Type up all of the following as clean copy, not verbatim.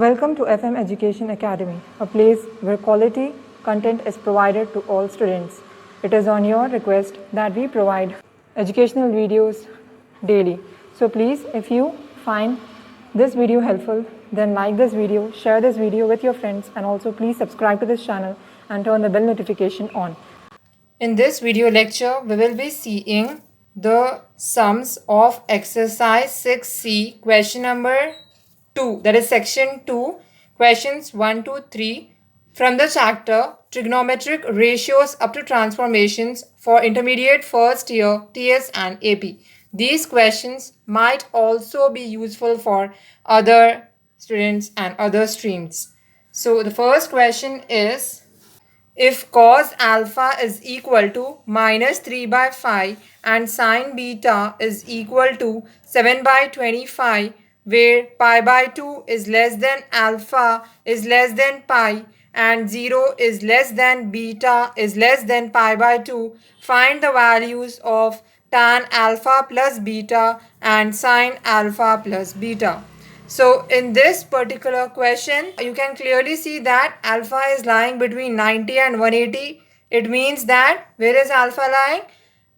Welcome to FM Education Academy, a place where quality content is provided to all students. It is on your request that we provide educational videos daily. So please, if you find this video helpful, then like this video, share this video with your friends, and also please subscribe to this channel and turn the bell notification on. In this video lecture, we will be seeing the sums of exercise 6C, question number 2, that is section 2, questions 1 to 3 from the chapter Trigonometric Ratios up to Transformations for Intermediate First Year TS and AP. These questions might also be useful for other students and other streams. So the first question is, if cos alpha is equal to minus 3 by 5 and sin beta is equal to 7 by 25, where pi by 2 is less than alpha is less than pi and 0 is less than beta is less than pi by 2, find the values of tan alpha plus beta and sin alpha plus beta. So in this particular question, you can clearly see that alpha is lying between 90 and 180. It means that where is alpha lying?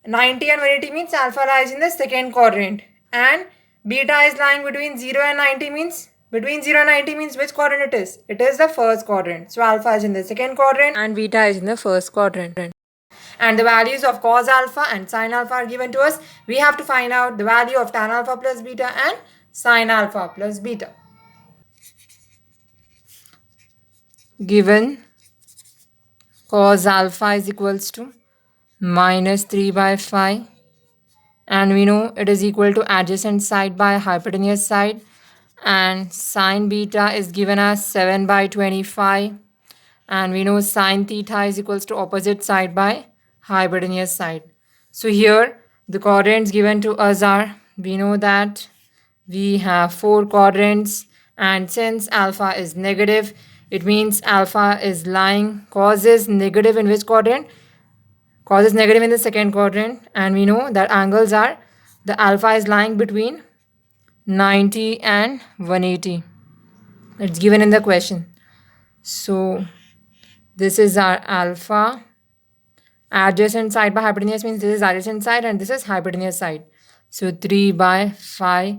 90 and 180 means alpha lies in the second quadrant. And beta is lying between 0 and 90 means between 0 and 90 means which quadrant it is? It is the first quadrant. So alpha is in the second quadrant and beta is in the first quadrant. And the values of cos alpha and sin alpha are given to us. We have to find out the value of tan alpha plus beta and sin alpha plus beta. Given cos alpha is equals to minus 3 by 5 and we know it is equal to adjacent side by hypotenuse side, and sin beta is given as 7 by 25 and we know sin theta is equals to opposite side by hypotenuse side. So here the quadrants given to us are, we know that we have 4 quadrants, and since alpha is negative, it means alpha is lying, cos is negative in which quadrant? Cos is negative in the second quadrant, and we know that angles are, the alpha is lying between 90 and 180. It's given in the question. So this is our alpha. Adjacent side by hypotenuse means this is adjacent side and this is hypotenuse side. So 3 by 5.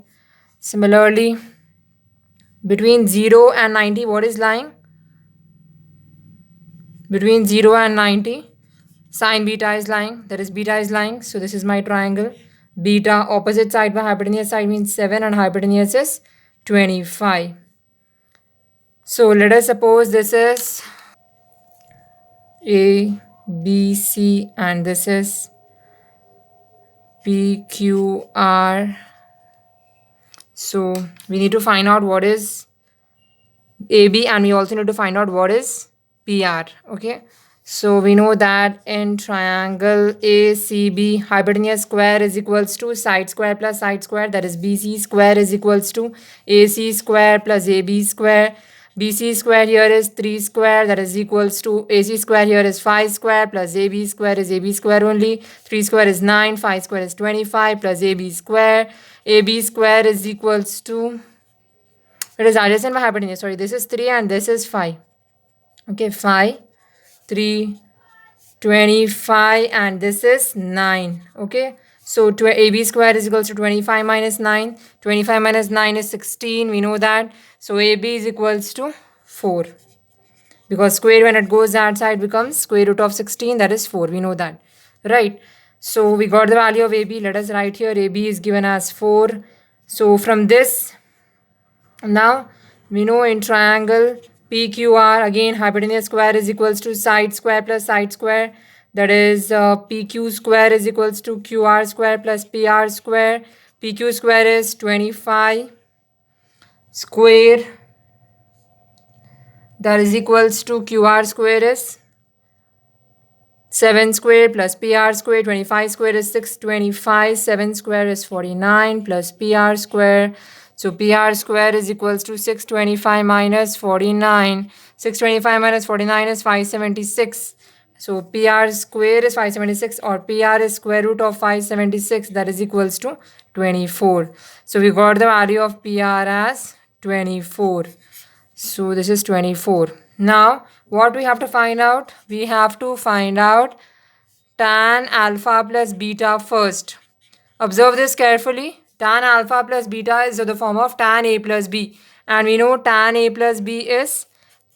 Similarly, between 0 and 90, what is lying? Between 0 and 90, sin beta is lying, that is beta is lying. So this is my triangle. Beta opposite side by hypotenuse side means 7 and hypotenuse is 25. So let us suppose this is A, B, C and this is P, Q, R. So we need to find out what is AB and we also need to find out what is PR. Okay. So we know that in triangle ACB, hypotenuse square is equals to side square plus side square, that is BC square is equals to AC square plus AB square. BC square here is 3 square, that is equals to AC square here is 5 square plus AB square is AB square only. 3 square is 9, 5 square is 25 plus AB square. AB square is equals to, it is adjacent by hypotenuse, sorry, this is 3 and this is 5. Okay, 5, 3, 25 and this is 9. Okay, so AB square is equals to 25 minus 9. 25 minus 9 is 16, we know that. So AB is equals to 4. Because square when it goes that side becomes square root of 16, that is 4, we know that. Right. So we got the value of AB. Let us write here AB is given as 4. So from this, now we know in triangle PQR, again hypotenuse square is equals to side square plus side square, that is PQ square is equals to QR square plus PR square. PQ square is 25 square, that is equals to QR square is 7 square plus PR square. 25 square is 625. 7 square is 49 plus PR square. So PR square is equals to 625 minus 49. 625 minus 49 is 576. So PR square is 576 or PR is square root of 576, that is equals to 24. So we got the value of PR as 24. So this is 24. Now what we have to find out? We have to find out tan alpha plus beta first. Observe this carefully. Tan alpha plus beta is of the form of tan A plus B. And we know tan A plus B is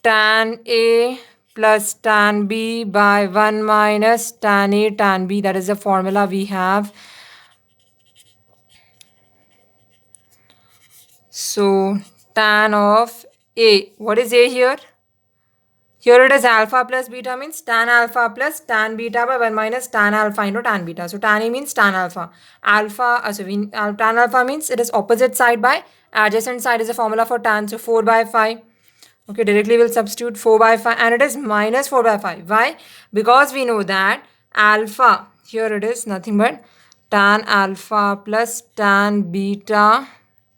tan A plus tan B by 1 minus tan A tan B. That is the formula we have. So tan of A. What is A here? Here it is alpha plus beta means tan alpha plus tan beta by 1 minus tan alpha into tan beta. So tan A means tan alpha. Tan alpha means it is opposite side by adjacent side is a formula for tan. So 4 by 5. Okay, directly we'll substitute 4 by 5 and it is minus 4 by 5. Why? Because we know that alpha, here it is nothing but tan alpha plus tan beta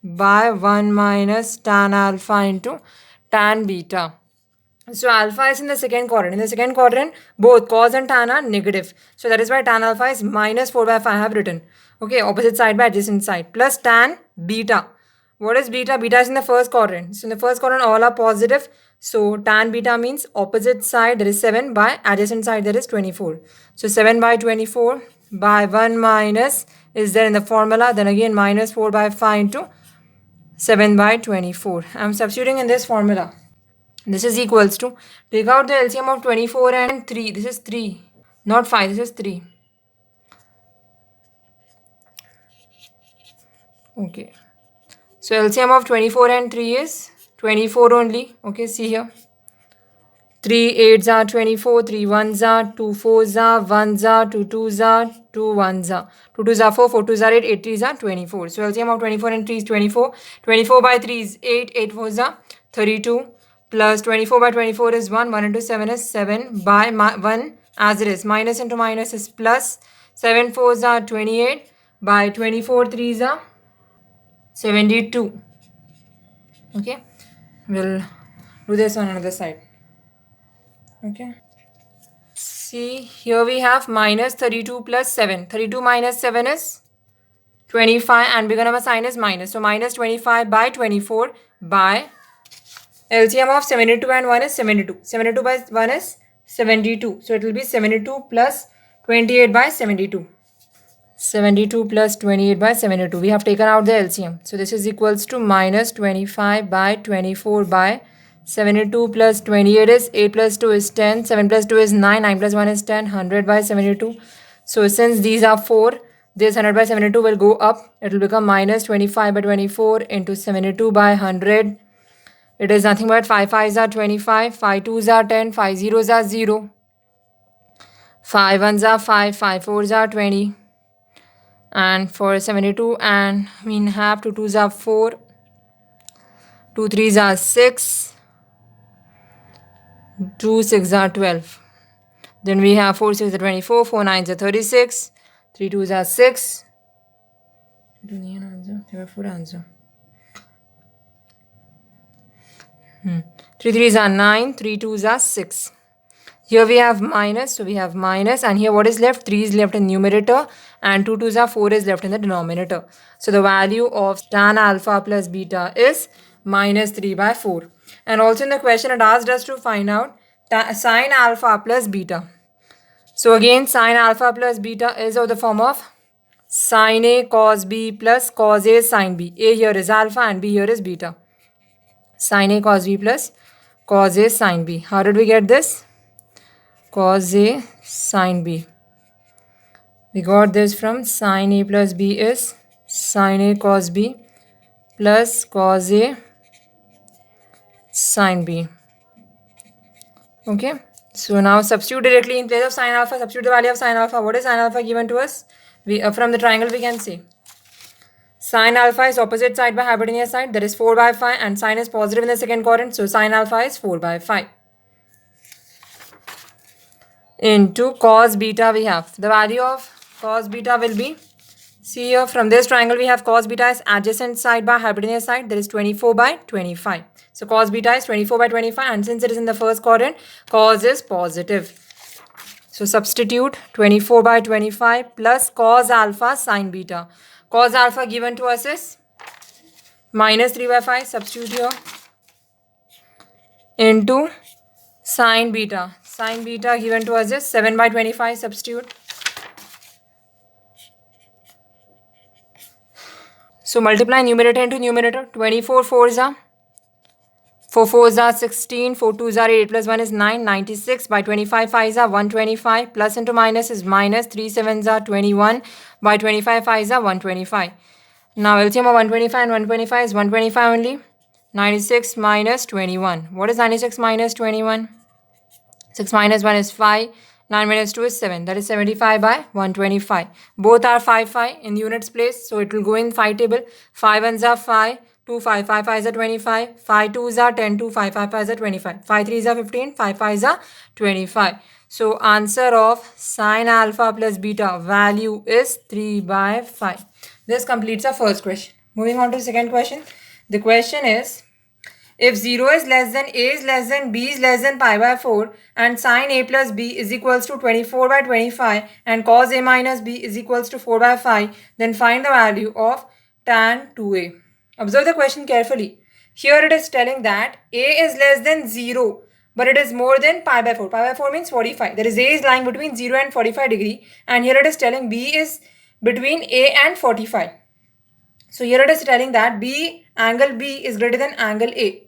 by 1 minus tan alpha into tan beta. So alpha is in the second quadrant. In the second quadrant, both cos and tan are negative. So that is why tan alpha is minus 4 by 5 I have written. Okay, opposite side by adjacent side. Plus tan beta. What is beta? Beta is in the first quadrant. So in the first quadrant, all are positive. So tan beta means opposite side, that is 7 by adjacent side, that is 24. So 7 by 24 by 1 minus is there in the formula. Then again minus 4 by 5 into 7 by 24. I am substituting in this formula. This is equals to, take out the LCM of 24 and 3. This is 3, not 5. This is 3. Okay. So LCM of 24 and 3 is 24 only. Okay, see here. 3 8s are 24, 3 1s are, 2 4s are, 1s are, 2 2s are, 2 1s are. 2 2s are 4, 4 2s are 8, 8 3s are 24. So LCM of 24 and 3 is 24. 24 by 3 is 8, 8 4s are 32. Plus 24 by 24 is 1, 1 into 7 is 7 by 1 as it is. Minus into minus is plus. 7 4s are 28 by 24 3s are 72. Okay. We'll do this on another side. Okay. See, here we have minus 32 plus 7. 32 minus 7 is 25 and we're going to have a sign is minus. So minus 25 by 24 by LCM of 72 and 1 is 72. 72 by 1 is 72. So it will be 72 plus 28 by 72. 72 plus 28 by 72. We have taken out the LCM. So this is equals to minus 25 by 24 by 72 plus 28 is 8 plus 2 is 10. 7 plus 2 is 9. 9 plus 1 is 10. 100 by 72. So since these are 4, this 100 by 72 will go up. It will become minus 25 by 24 into 72 by 100. It is nothing but 5 5s are 25, 5 2s are 10, 5 zeros are 0, 5 1s are 5, 5 4s are 20. And for 72, and we have 2 2s are 4, 2 3s are 6, 2 6s are 12. Then we have 4 6 are 24, 4 9s are 36, 3 2s are 6. There are 4 answers. 3 3s are 9, 3 2s are 6. Here we have minus, so we have minus, and here what is left? 3 is left in numerator and 2 2s are 4 is left in the denominator. So the value of tan alpha plus beta is minus 3 by 4. And also in the question it asked us to find out sine alpha plus beta. So again sine alpha plus beta is of the form of sine A cos B plus cos A sine B. A here is alpha and B here is beta. Sine A cos B plus cos A sine B. How did we get this? Cos A sine B. We got this from sine A plus B is sine A cos B plus cos A sine B. Okay. So now substitute directly in place of sine alpha. Substitute the value of sine alpha. What is sine alpha given to us? From the triangle we can see. Sine alpha is opposite side by hypotenuse side, that is 4 by 5, and sine is positive in the second quadrant, so sine alpha is 4 by 5. Into cos beta we have. The value of cos beta will be, see here from this triangle we have cos beta is adjacent side by hypotenuse side, that is 24 by 25. So cos beta is 24 by 25, and since it is in the first quadrant, cos is positive. So substitute 24 by 25 plus cos alpha sine beta. Cos alpha given to us is minus 3 by 5. Substitute here. into sine beta. Sine beta given to us is 7 by 25. Substitute. So multiply numerator into numerator. 24 4s are 4 4s are 16, 4 2s are 8 plus 1 is 9, 96 by 25 5s are 125, plus into minus is minus, 3 7s are 21, by 25 5s are 125. Now LCM of 125 and 125 is 125 only. 96 minus 21. What is 96 minus 21? 6 minus 1 is 5. 9 minus 2 is 7. That is 75 by 125. Both are 5 5 in the units place. So it will go in 5 table. 5 ones are 5. 2 5. 5 5s are 25. 5 2s are 10. 2 5 5 5s are 25. 5 3s are 15. 5 5s are 25. So answer of sine alpha plus beta value is 3 by 5. This completes our first question. Moving on to the second question. The question is, if 0 is less than a is less than b is less than pi by 4 and sine a plus b is equals to 24 by 25 and cos a minus b is equals to 4 by 5, then find the value of tan 2a. Observe the question carefully. Here it is telling that a is less than 0, but it is more than pi by 4. Pi by 4 means 45. That is a is lying between 0 and 45 degree, and here it is telling b is between a and 45. So here it is telling that angle B is greater than angle A.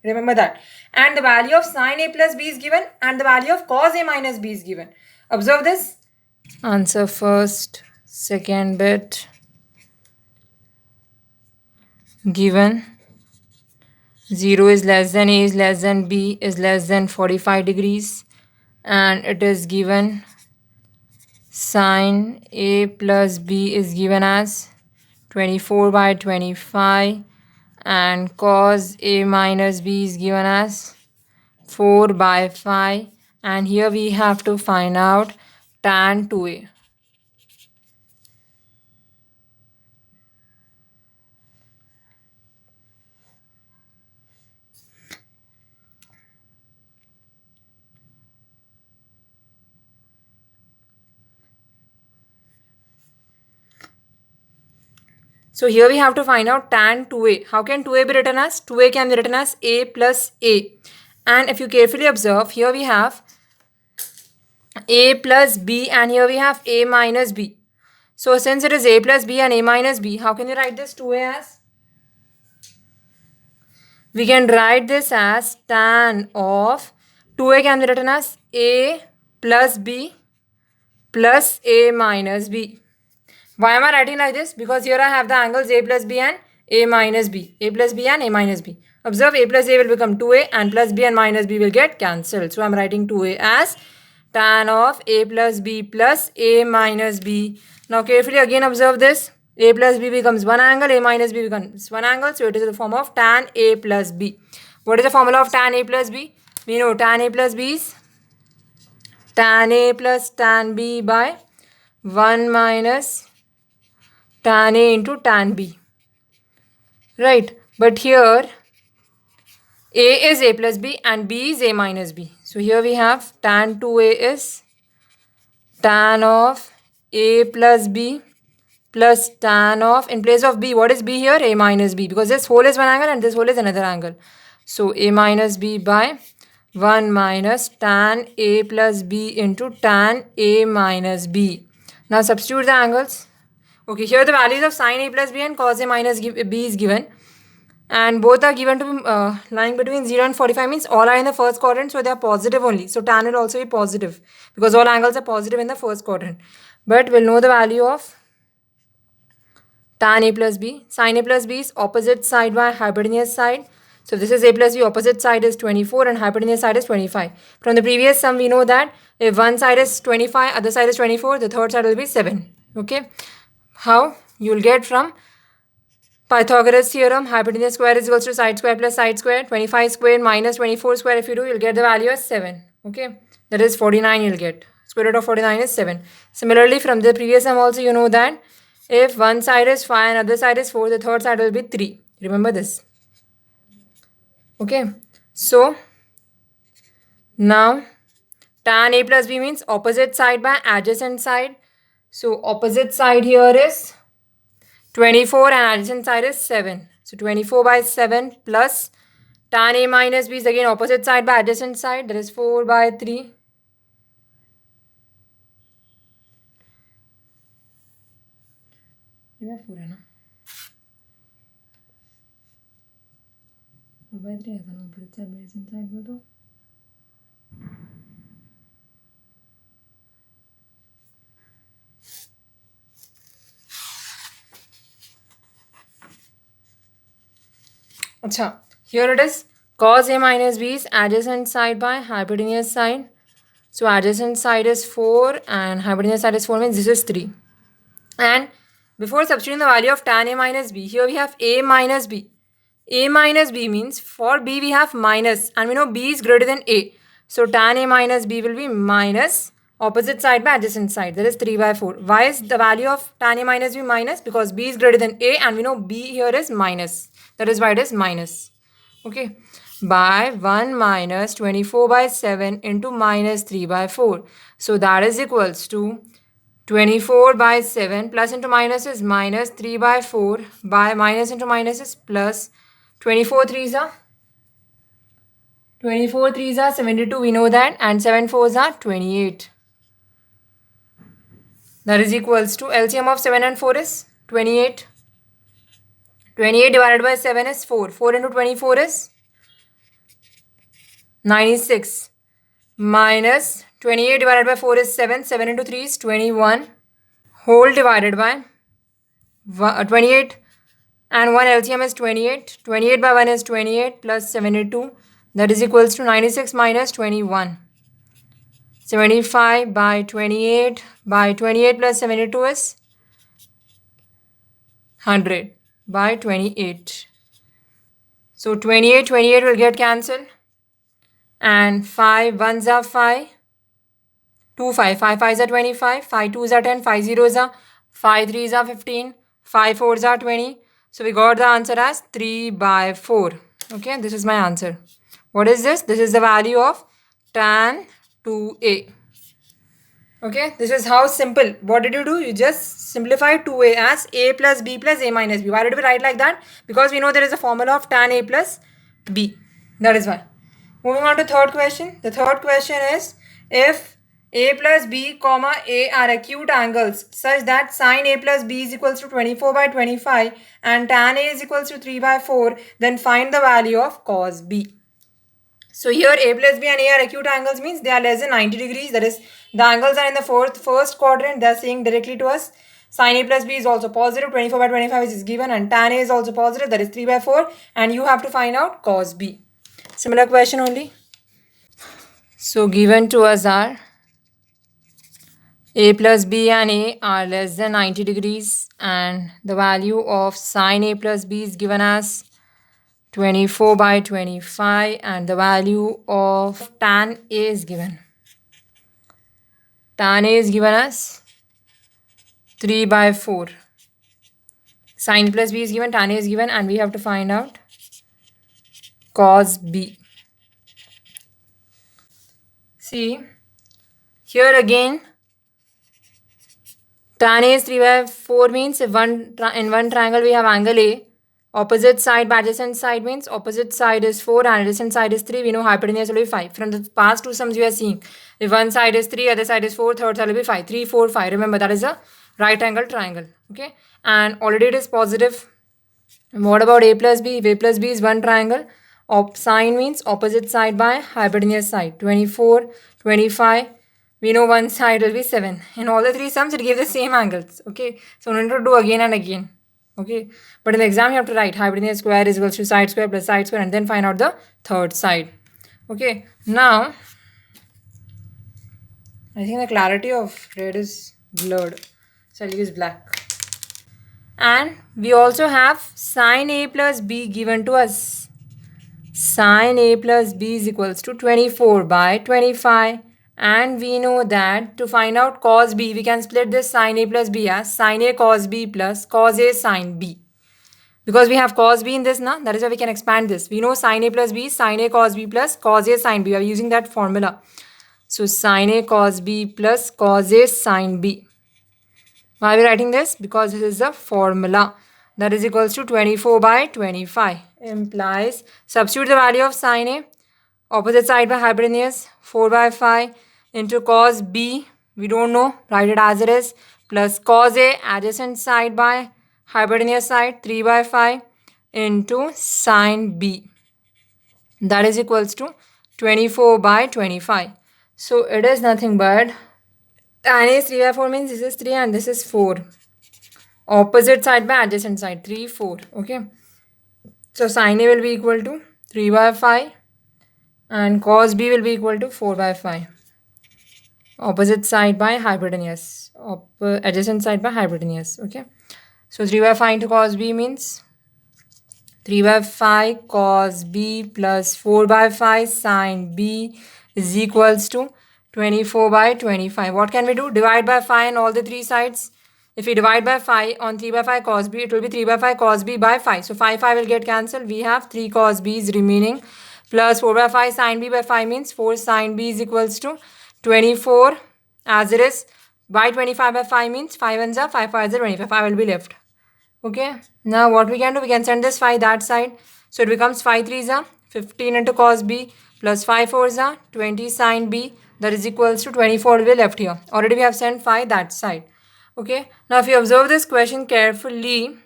Remember that. And the value of sine A plus B is given and the value of cos A minus B is given. Observe this. Answer first, second bit. Given 0 is less than A is less than B is less than 45 degrees. And it is given sine A plus B is given as 24 by 25 and cos A minus B is given as 4 by 5, and here we have to find out tan 2A. So here we have to find out tan 2A. How can 2A be written as? 2A can be written as A plus A. And if you carefully observe, here we have A plus B and here we have A minus B. So since it is A plus B and A minus B, how can you write this 2A as? We can write this as tan of 2A can be written as A plus B plus A minus B. Why am I writing like this? Because here I have the angles A plus B and A minus B. A plus B and A minus B. Observe, A plus A will become 2A and plus B and minus B will get cancelled. So I am writing 2A as tan of A plus B plus A minus B. Now carefully again observe this. A plus B becomes one angle, A minus B becomes one angle. So it is in the form of tan A plus B. What is the formula of tan A plus B? We know tan A plus B is tan A plus tan B by 1 minus tan A into tan B. Right. But here A is A plus B and B is A minus B. So here we have tan 2A is tan of A plus B plus tan of, in place of B, what is B here? A minus B, because this whole is one angle and this whole is another angle. So A minus B by 1 minus tan A plus B into tan A minus B. Now substitute the angles. Okay, here the values of sine A plus B and cos A minus B is given. And both are given to be lying between 0 and 45, means all are in the first quadrant, so they are positive only. So tan will also be positive because all angles are positive in the first quadrant. But we'll know the value of tan A plus B. Sine A plus B is opposite side by hypotenuse side. So this is A plus B, opposite side is 24 and hypotenuse side is 25. From the previous sum we know that if one side is 25, other side is 24, the third side will be 7. Okay. How? You will get from Pythagoras theorem, hypotenuse square is equals to side square plus side square. 25 square minus 24 square, if you do, you'll get the value as 7. Okay. That is 49 you'll get. Square root of 49 is 7. Similarly, from the previous sum also you know that if one side is 5 and other side is 4, the third side will be 3. Remember this. Okay. So, now tan A plus B means opposite side by adjacent side. So, opposite side here is 24 and adjacent side is 7. So, 24 by 7 plus Tan A minus B is again opposite side by adjacent side. That is 4 by 3. ये 4 है ना, 4 by 3 ऐसा ना opposite side by adjacent side बोल दो. अच्छा, here it is. Cos A minus B is adjacent side by hypotenuse side. So adjacent side is 4 and hypotenuse side is 4 means this is 3. And before substituting the value of tan A minus B, here we have A minus B. A minus B means for B we have minus and we know B is greater than A. So tan A minus B will be minus opposite side by adjacent side. That is 3 by 4. Why is the value of tan A minus B minus? Because B is greater than A and we know B here is minus. That is why it is minus. Okay. By 1 minus 24 by 7 into minus 3 by 4. So that is equals to 24 by 7 plus into minus is minus 3 by 4 by minus into minus is plus 24 3s are 24 3s are 72, we know that, and 7 4s are 28. That is equals to LCM of 7 and 4 is 28. 28 divided by 7 is 4. 4 into 24 is 96. Minus 28 divided by 4 is 7. 7 into 3 is 21. Whole divided by 28 and 1 LCM is 28. 28 by 1 is 28 plus 72. That is equals to 96 minus 21. 75 by 28 plus 72 is 100 by 28. So 28 will get cancelled. And 5 1s are 5. 2 5. 5 5s are 25. 5 2s are 10. 5 0s are 5 3s are 15. 5 4s are 20. So we got the answer as 3 by 4. Okay, this is my answer. What is this? This is the value of tan 2a. Okay, this is how simple. What did you do? You just simplified 2a as a plus b plus a minus b. Why did we write like that? Because we know there is a formula of tan a plus b. That is why. Moving on to third question. The third question is, if a plus b comma a are acute angles such that sine a plus b is equals to 24 by 25 and tan a is equals to 3 by 4, then find the value of cos b. So here a plus b and a are acute angles means they are less than 90 degrees. That is, the angles are in the first quadrant. They are saying directly to us. Sin a plus b is also positive, 24 by 25 which is given, and tan a is also positive, that is 3 by 4, and you have to find out cos b. Similar question only. So given to us are a plus b and a are less than 90 degrees and the value of sin a plus b is given as 24 by 25 and the value of tan a is given. Tan a is given as 3 by 4. Sin plus b is given, tan a is given, and we have to find out cos b. See, here again tan a is 3 by 4 means if in one triangle we have angle A, opposite side by adjacent side means opposite side is 4 and adjacent side is 3. We know hypotenuse will be 5. From the past two sums we are seeing, if one side is 3, other side is 4, third side will be 5. 3, 4, 5. Remember, that is a right angle triangle. Okay, and already it is positive. What about a plus b? If a plus b is one triangle, sine means opposite side by hypotenuse side. 24, 25. We know one side will be 7. In all the three sums, it gives the same angles. Okay, so we need to do again and again. Okay, but in the exam you have to write hypotenuse square is equals to side square plus side square and then find out the third side. Okay, now I think the clarity of red is blurred, so I'll use black. And we also have sin a plus b given to us. Sin a plus b is equals to 24 by 25. And we know that to find out cos b, we can split this sin a plus b as sin a cos b plus cos a sin b. Because we have cos b in this now, that is why we can expand this. We know sin a plus b is sin a cos b plus cos a sin b. We are using that formula. So sin a cos b plus cos a sin b. Why are we writing this? Because this is the formula. That is equals to 24 by 25. implies substitute the value of sin A, opposite side by hypotenuse 4 by 5 into cos B, we don't know, write it as it is, plus cos A, adjacent side by hypotenuse side 3 by 5 into sin B. That is equals to 24 by 25. So it is nothing but tan A is 3 by 4 means this is 3 and this is 4. Opposite side by adjacent side 3, 4. Okay. So sin A will be equal to 3 by 5 and cos B will be equal to 4 by 5. Opposite side by hypotenuse. Adjacent side by hypotenuse. Okay. So 3 by 5 into cos B means 3 by 5 cos B plus 4 by 5 sin B is equals to 24 by 25. What can we do? Divide by 5 on all the three sides. If we divide by 5 on 3 by 5 cos B, it will be 3 by 5 cos B by 5. So 5 will get cancelled. We have 3 cos B's remaining plus 4 by 5 sin B by 5 means 4 sin B is equals to 24 as it is by 25 by 5 means 5 ones are 5 5 is 25. 5 will be left. Okay. Now what we can do? We can send this 5 that side. So it becomes 5 3s are 15 into cos B plus 5 4s are 20 sin B. That is equals to 24 will be left here. Already we have sent 5 that side. Okay. Now if you observe this question carefully,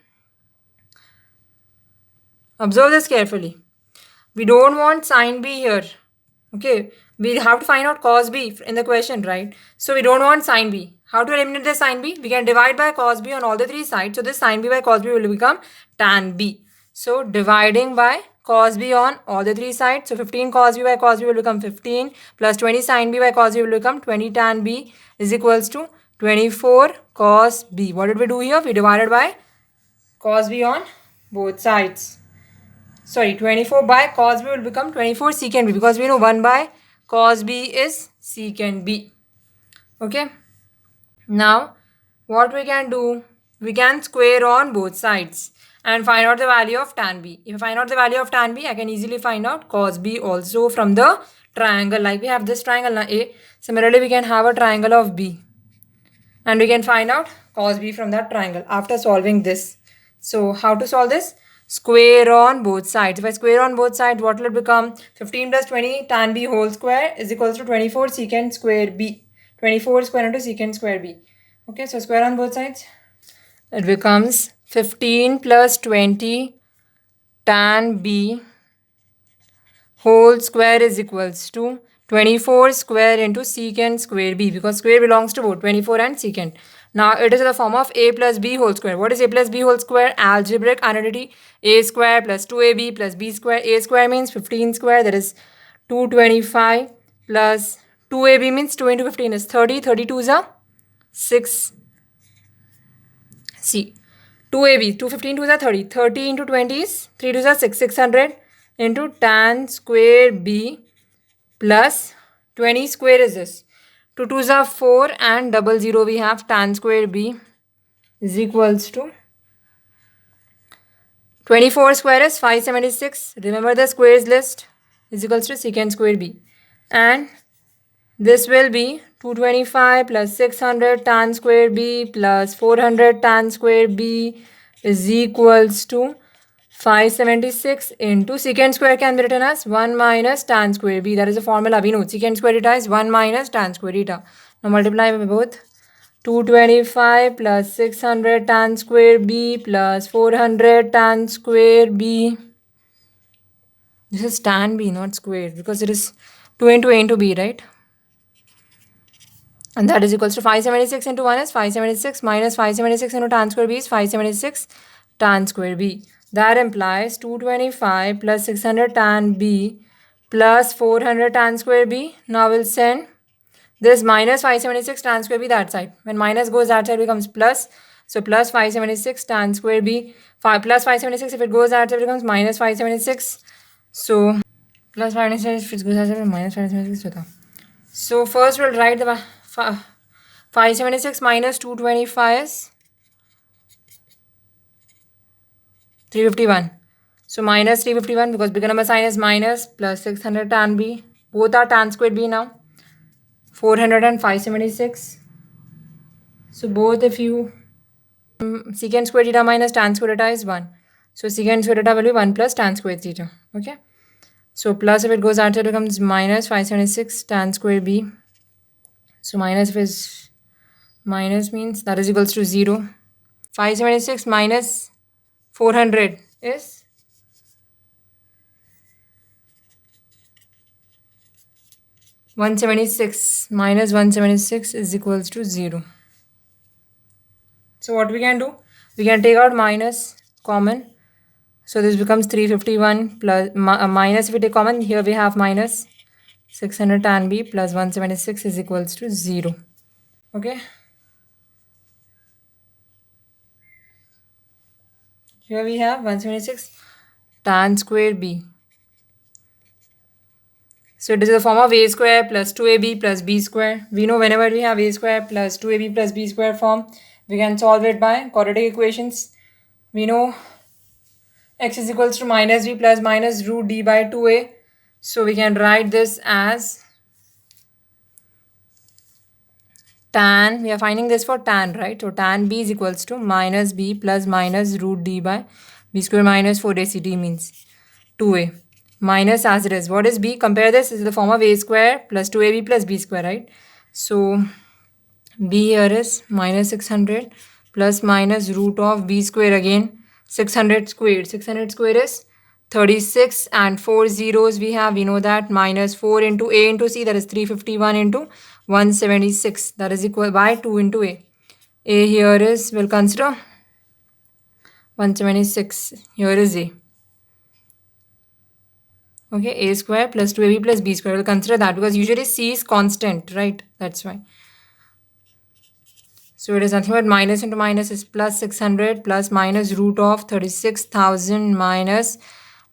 observe this carefully. We don't want sin B here. Okay. We have to find out cos B in the question, right? So we don't want sin B. How to eliminate the sin B? We can divide by cos B on all the three sides. So this sin B by cos B will become tan B. So dividing by cos B on all the three sides. So 15 cos B by cos B will become 15 plus 20 sin B by cos B will become 20 tan B is equals to 24 cos B. What did we do here? We divided by cos B on both sides. Sorry, 24 by cos B will become 24 secant B because we know 1 by cos B is secant B. Okay. Now, what we can do? We can square on both sides and find out the value of tan B. If I find out the value of tan B, I can easily find out cos B also from the triangle. Like we have this triangle A. Similarly, we can have a triangle of B. And we can find out cos B from that triangle after solving this. So, how to solve this? Square on both sides. If I square on both sides, what will it become? 15 plus 20 tan B whole square is equals to 24 secant square B. 24 square into secant square B. Okay, so square on both sides. It becomes 15 plus 20 tan B whole square is equals to 24 square into secant square B because square belongs to both 24 and secant. Now it is in the form of a plus b whole square. What is a plus b whole square? Algebraic identity. A square plus 2ab plus b square. A square means 15 square, that is 225 plus 2ab means 2 into 15 is 30. 32 is a 6. See, 2ab, 215 2 is a 30. 30 into 20 is 3 2 is a 6. 600 into tan square b plus 20 square is this. 2 2s are 4 and 00 we have tan square b is equals to 24 square is 576. Remember the squares list is equals to secant square b. And this will be 225 plus 600 tan square b plus 400 tan square b is equals to 576 into secant square can be written as 1 minus tan square b. That is the formula we know. Secant square theta is 1 minus tan square theta. Now multiply by both. 225 plus 600 tan square b plus 400 tan square b. This is tan b, not square, because it is 2 into a into b, right? And that is equals to 576 into 1 is 576 minus 576 into tan square b is 576 tan square b. That implies 225 plus 600 tan b plus 400 tan square b. Now we'll send this minus 576 tan square b that side. When minus goes that side becomes plus. So plus 576 tan square b. Plus 576 if it goes that side becomes minus 576. So plus 576 if it goes that side minus 576. So first we'll write the 576 minus 225 is 351. So minus 351 because bigger number sign is minus plus 600 tan b. Both are tan square b now. 400 and 576. So both if you secant square theta minus tan square theta is 1. So secant square theta will be 1 plus tan square theta. Okay. So plus if it goes outside becomes minus 576 tan square b. So minus means that is equals to 0. 576 minus 400 is 176. Minus 176 is equals to 0. So what we can do? We can take out minus common. So this becomes 351 plus minus, if we take common, here we have minus 600 tan b plus 176 is equals to 0. Okay. Here we have 176 tan square b. So it is the form of a square plus 2ab plus b square. We know whenever we have a square plus 2ab plus b square form, we can solve it by quadratic equations. We know x is equals to minus b plus minus root d by 2a. So we can write this as tan, we are finding this for tan, right? So tan b is equals to minus b plus minus root d by b square minus 4ac, d means 2a. Minus as it is. What is b? Compare this. This is the form of a square plus 2ab plus b square, right? So b here is minus 600 plus minus root of b square again. 600 squared. 600 squared is 36 and 4 zeros we have. We know that minus 4 into a into c, that is 351 into 176. That is equal by 2 into a. A here is, we'll consider 176. Here is a. Okay, a square plus 2ab plus b square. We'll consider that because usually c is constant, right? That's why. So it is nothing but minus into minus is plus 600 plus minus root of 36,000 minus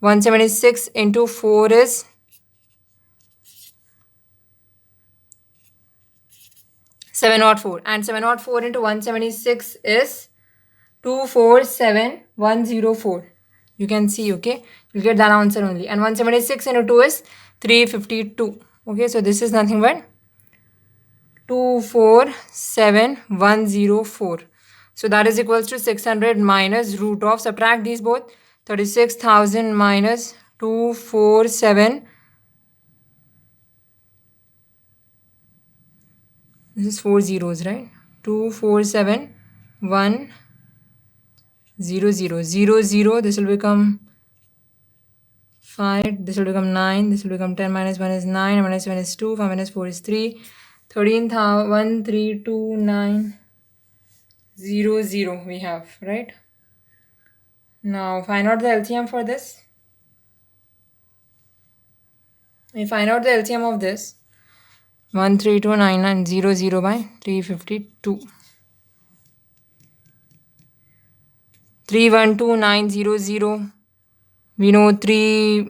176 into 4 is 704. And 704 into 176 is 247104. You can see, okay? You'll get that answer only. And 176 into 2 is 352. Okay, so this is nothing but 247104. So that is equals to 600 minus root of, subtract these both, 36,000 minus 247. This is 4 zeros, right? 247100. This will become 5. This will become 9. This will become 10 minus 1 is 9. Minus 1 is 2. 5 minus 4 is 3. 13,132,900 we have, right? Now find out the LCM for this. We find out the LCM of this. 132,900 by 352. 312,900. We know 3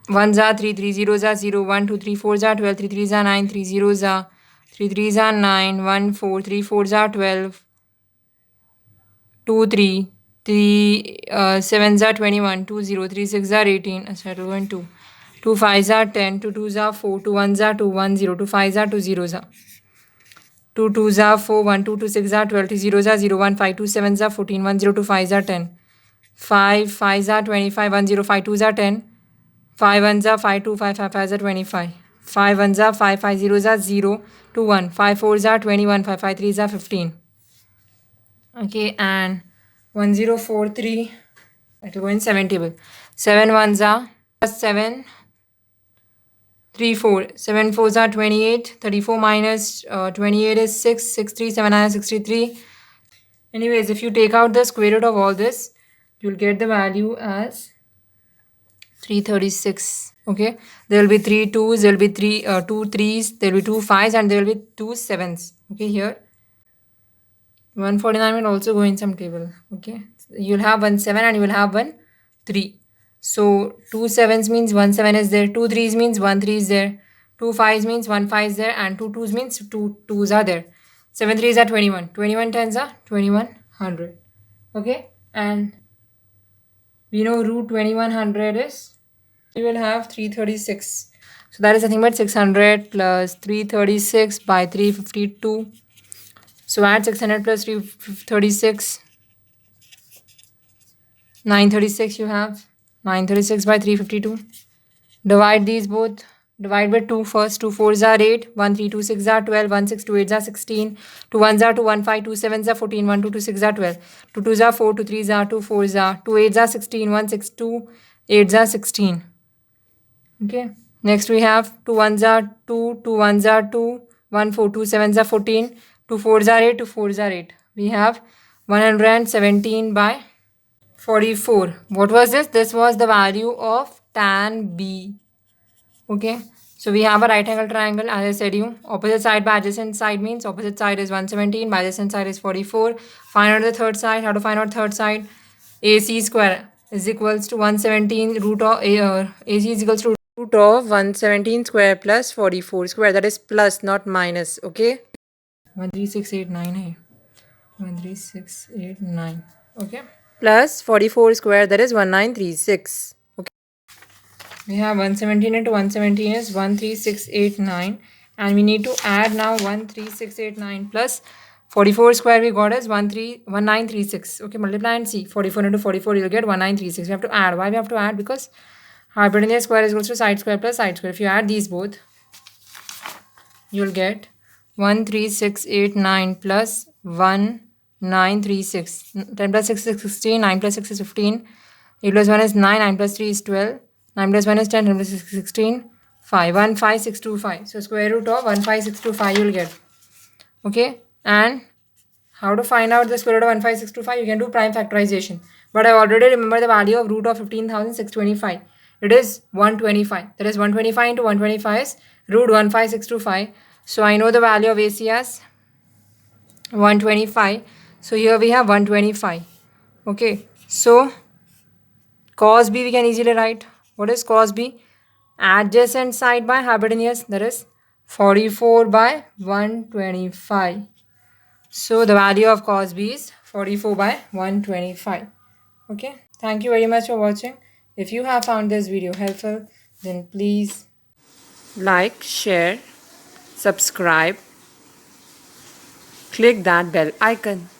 1s are 3, 3 zeros are 0, 1, 2, 3 4s are 12, 3 3s are 9, 3 zeros are 3 3s are 9, 1 4, 3 4s are 12, 2 3, 3 7s are 21, 2 0, 3 6 are 18, etc. 1 2. 2 5s are 10, 2 2s are 4, 2 1s are 2, 1 0, 2 5s are 2 zeros are 2 2s are 4, 1 2, 2 6 are 12, 3 zeros are 0, 1 5 2 7s are 14, 1 0, 2 5s are 10, 5 5s are 25, 1 0 5 2s are 10, 5 1s are 5 2, 5 5 5s are 25, 5 1s are 5 5 zeros are 0, 2 1, 5 4s are 21, 5 5 3s are 15. Okay, and 1043, it will go in 7 table. 7 1s are plus 7, 3 4, 7 4s are 28, 34 minus 28 is 6, 6 3, 7 9 63. Anyways, if you take out the square root of all this, you'll get the value as 336. Okay, there will be 3 2s, there will be 2 3s, there will be 2 5s, and there will be 2 7s. Okay, here 149 will also go in some table. Okay, you'll have 1 7 and you will have 1 3. So 2 7s means 1 7 is there, 2 3s means 1 3 is there, 2 5s means 1 5 is there, and 2 2s means 2 2s are there. 7 3s are 21, 21 10s are 2100. Okay, and we know root 2100 is, we will have 336. So that is nothing but 600 plus 336 by 352. So add 600 plus 336. 936 you have. 936 by 352. Divide these both. Divide by 2 first. 2 4s are 8. 1 3 2 6 are 12. 1 6 2 8s are 16. 2 1s are 2 1 5 2 7s are 14. 1 2 2 6 are 12. 2 2s are 4. 2 3s are 2 4s are 2 8s are 16. 1 6 2 8s are 16. Okay. Next we have 2 1s are 2. 2 1s are 2. 1 4 2 7s are 14. 2 4s are 8. 2 4s are 8. We have 117 by 44. What was this? This was the value of tan B. Okay. So we have a right angle triangle, as I said you. Opposite side by adjacent side means opposite side is 117, by adjacent side is 44. Find out the third side. How to find out third side? AC square is equals to 117 root of AC is equals to root of 117 square plus 44 square. That is plus, not minus. Okay. 13689 hai. 13689. Okay. Plus 44 square, that is 1936. Okay. We have 117 into 117 is 13689, and we need to add now 13689 plus 44 square we got is 1936. Okay, multiply and see. 44 into 44 you'll get 1936. We have to add. Why we have to add? Because hypotenuse square is equals to side square plus side square. If you add these both, you'll get 13689 plus 1936. 10 plus 6 is 16, 9 plus 6 is 15, 8 plus 1 is 9, 9 plus 3 is 12, 9 plus 1 is 10, 10 plus 6 is 16, 5, 15625. So square root of 15625 you'll get. Okay, and how to find out the square root of 15625? You can do prime factorization. But I already remember the value of root of 15,625. It is 125. That is 125 into 125 is root 15625. So I know the value of AC as 125. So here we have 125. Okay. So cos B we can easily write. What is cos B? Adjacent side by hypotenuse. That is 44 by 125. So the value of cos B is 44 by 125. Okay. Thank you very much for watching. If you have found this video helpful, then please like, share, subscribe, click that bell icon.